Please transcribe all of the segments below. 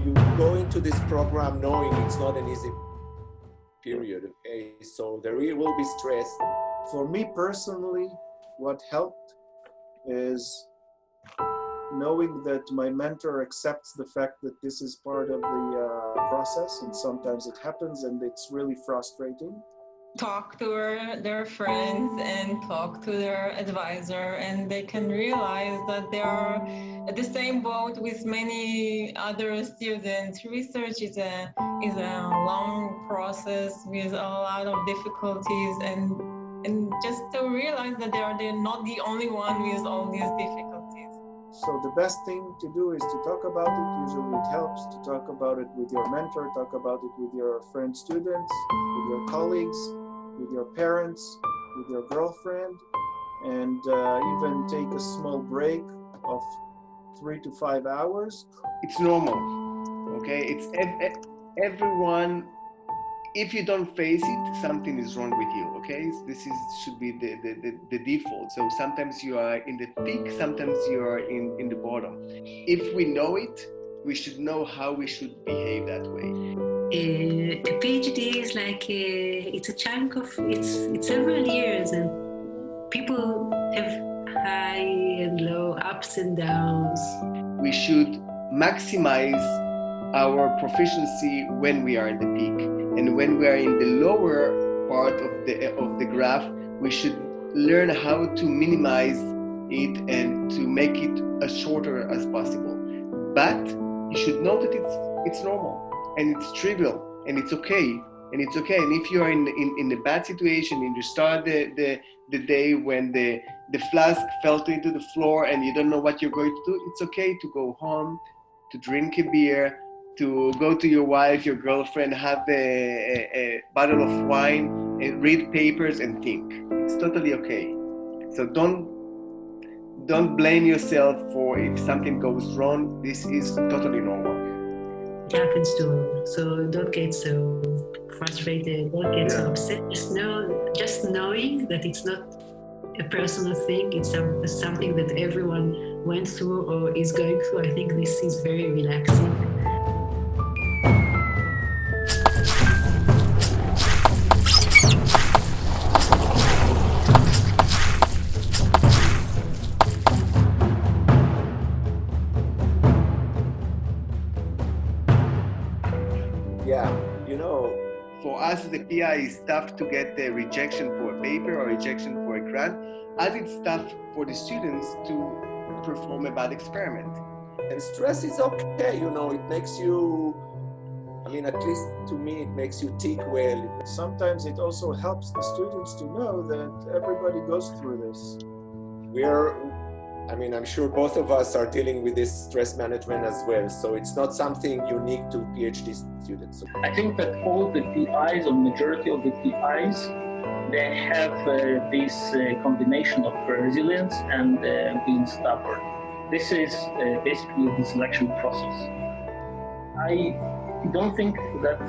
you go into this program knowing it's not an easy period, okay? So there will be stress. For me personally, what helped is knowing that my mentor accepts the fact that this is part of the process, and sometimes it happens and it's really frustrating. Talk to their friends and talk to their advisor, and they can realize that they are at the same boat with many other students. Research is a long process with a lot of difficulties, and just to realize that they're not the only one with all these difficulties. So the best thing to do is to talk about it. Usually it helps to talk about it with your mentor, talk about it with your friend students, with your colleagues, with your parents, with your girlfriend, and even take a small break of 3 to 5 hours. It's normal, okay? It's everyone. If you don't face it, something is wrong with you, okay? This should be the default. So sometimes you are in the peak, sometimes you are in the bottom. If we know it, we should know how we should behave that way. A PhD is like it's a chunk of it's several years, and people have high and low, ups and downs. We should maximize our proficiency when we are in the peak, and when we are in the lower part of the graph, we should learn how to minimize it and to make it as shorter as possible. But you should know that it's normal and it's trivial and it's okay. And it's okay. And if you are in a bad situation and you start the day when the flask fell into the floor and you don't know what you're going to do, it's okay to go home, to drink a beer, to go to your wife, your girlfriend, have a bottle of wine, and read papers and think. It's totally okay. So don't blame yourself for if something goes wrong. This is totally normal. It happens to all. So don't get so frustrated, don't get so upset. Just knowing that it's not a personal thing, it's something that everyone went through or is going through. I think this is very relaxing. Yeah, you know, for us, the PI is tough to get the rejection for a paper or rejection for a grant, as it's tough for the students to perform a bad experiment. and stress is okay, you know, it makes you, I mean, at least to me, it makes you think well. Sometimes it also helps the students to know that everybody goes through this. I'm sure both of us are dealing with this stress management as well. So it's not something unique to PhD students. I think that all the PIs, or majority of the PIs, they have this combination of resilience and being stubborn. This is basically the selection process. I don't think that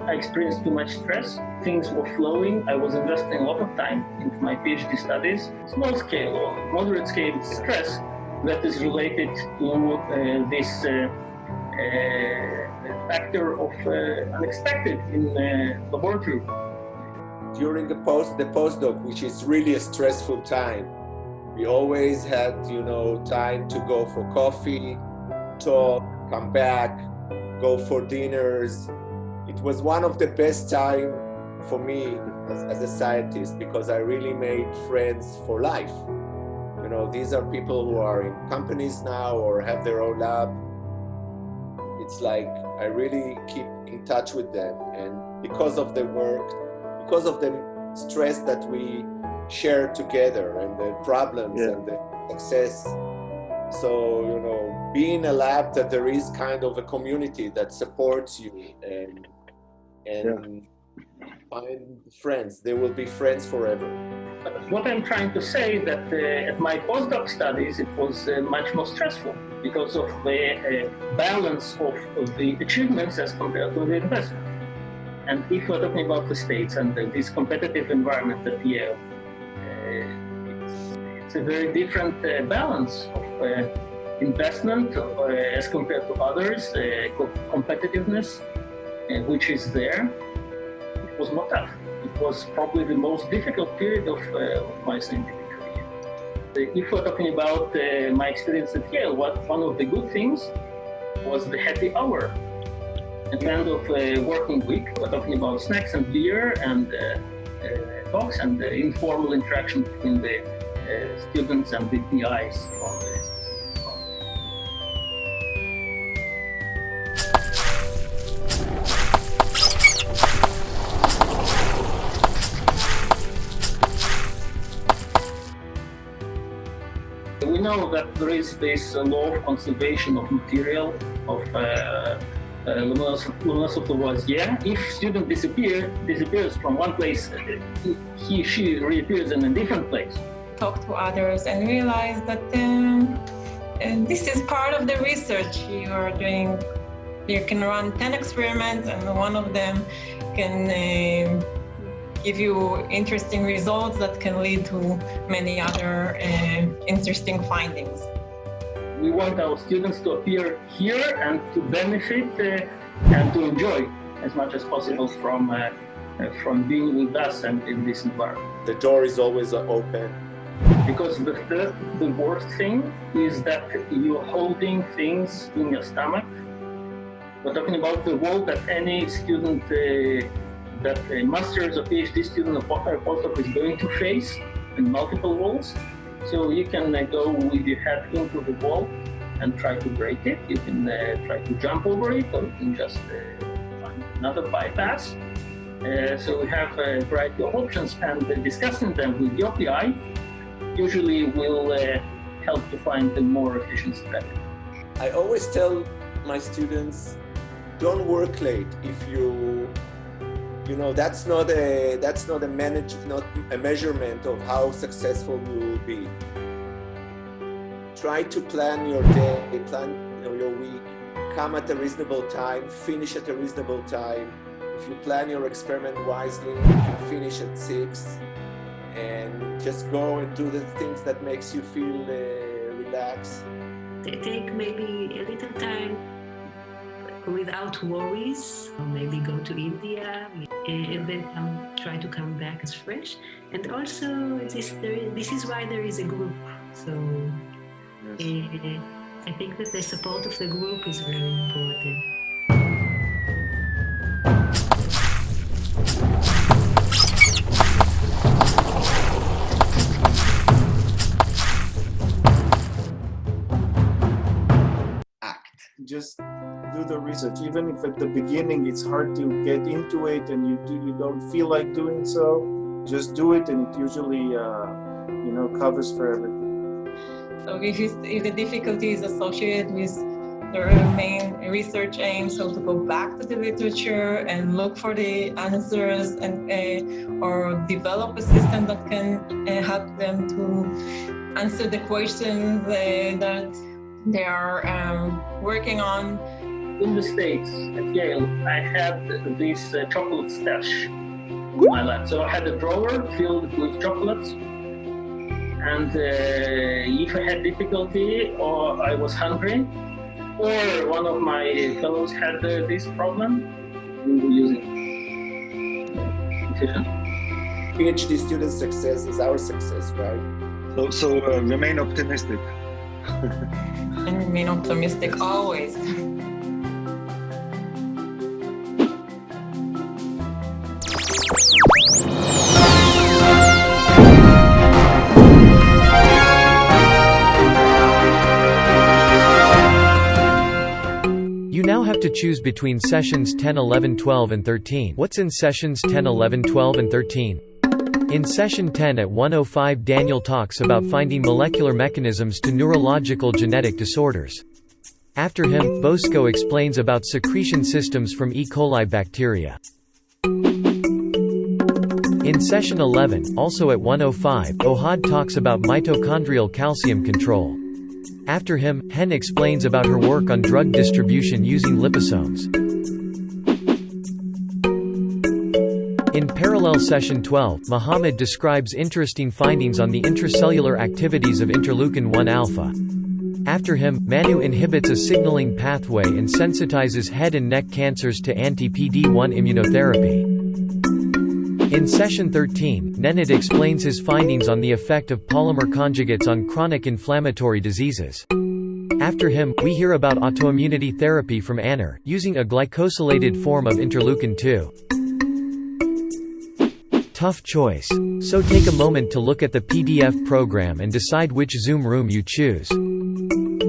I experienced too much stress. Things were flowing. I was investing a lot of time into my PhD studies. Small scale or moderate scale stress that is related to this factor of unexpected in laboratory. During the postdoc, which is really a stressful time, we always had, time to go for coffee, talk, come back, go for dinners. It was one of the best time for me as a scientist, because I really made friends for life. These are people who are in companies now or have their own lab. It's like I really keep in touch with them, and because of the work, because of the stress that we share together and the problems and the success. So, be in a lab that there is kind of a community that supports you and find friends. They will be friends forever. What I'm trying to say is that at my postdoc studies, it was much more stressful because of the balance of the achievements as compared to the investment. And if we're talking about the States and this competitive environment at Yale, it's a very different balance of investment as compared to others, competitiveness, which is there. It was not tough. It was probably the most difficult period of my scientific career. If we're talking about my experience at Yale, one of the good things was the happy hour. At the end of a working week, we're talking about snacks and beer and talks and informal interaction between the students and the PIs. We know that there is this law of conservation of material of Lavoisier. If student disappears from one place, she reappears in a different place. Talk to others and realize that this is part of the research you are doing. You can run 10 experiments and one of them can give you interesting results that can lead to many other interesting findings. We want our students to appear here and to benefit and to enjoy as much as possible from being with us and in this environment. The door is always open. Because the worst thing is that you're holding things in your stomach. We're talking about the world that any student, that a master's or PhD student or postdoc is going to face in multiple walls. So you can go with your head into the wall and try to break it. You can try to jump over it, or you can just find another bypass. So we have a variety of options, and discussing them with your PI usually will help to find the more efficient strategy. I always tell my students, don't work late. If you know, that's not a measurement of how successful you will be. Try to plan your day, plan your week, come at a reasonable time, finish at a reasonable time. If you plan your experiment wisely, you can finish at 6 and just go and do the things that makes you feel relaxed. Take maybe a little time without worries, or maybe go to India and then try to come back as fresh. And also, this is why there is a group. So I think that the support of the group is very important. Just do the research, even if at the beginning it's hard to get into it and you don't feel like doing so. Just do it, and it usually covers for everything. So if the difficulty is associated with the main research aim, so to go back to the literature and look for the answers and or develop a system that can help them to answer the questions that they are working on. In the States, at Yale, I had this chocolate stash in my lab. So I had a drawer filled with chocolates, and if I had difficulty or I was hungry, or one of my fellows had this problem, we were using it. PhD student success is our success, right? So remain optimistic. And remain optimistic always. You now have to choose between sessions 10, 11, 12 and 13. What's in sessions 10, 11, 12 and 13? In session 10 at 1:05, Daniel talks about finding molecular mechanisms to neurological genetic disorders. After him, Bosco explains about secretion systems from E. coli bacteria. In session 11, also at 1:05, Ohad talks about mitochondrial calcium control. After him, Hen explains about her work on drug distribution using liposomes. In parallel session 12, Mohammed describes interesting findings on the intracellular activities of interleukin-1 alpha. After him, Manu inhibits a signaling pathway and sensitizes head and neck cancers to anti-PD-1 immunotherapy. In session 13, Nenad explains his findings on the effect of polymer conjugates on chronic inflammatory diseases. After him, we hear about autoimmunity therapy from Anar, using a glycosylated form of interleukin-2. Tough choice. So take a moment to look at the PDF program and decide which Zoom room you choose.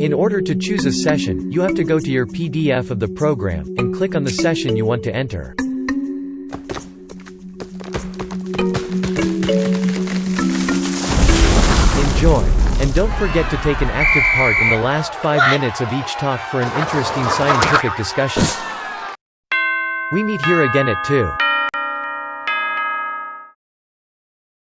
In order to choose a session, you have to go to your PDF of the program, and click on the session you want to enter. Enjoy. And don't forget to take an active part in the last 5 minutes of each talk for an interesting scientific discussion. We meet here again at 2.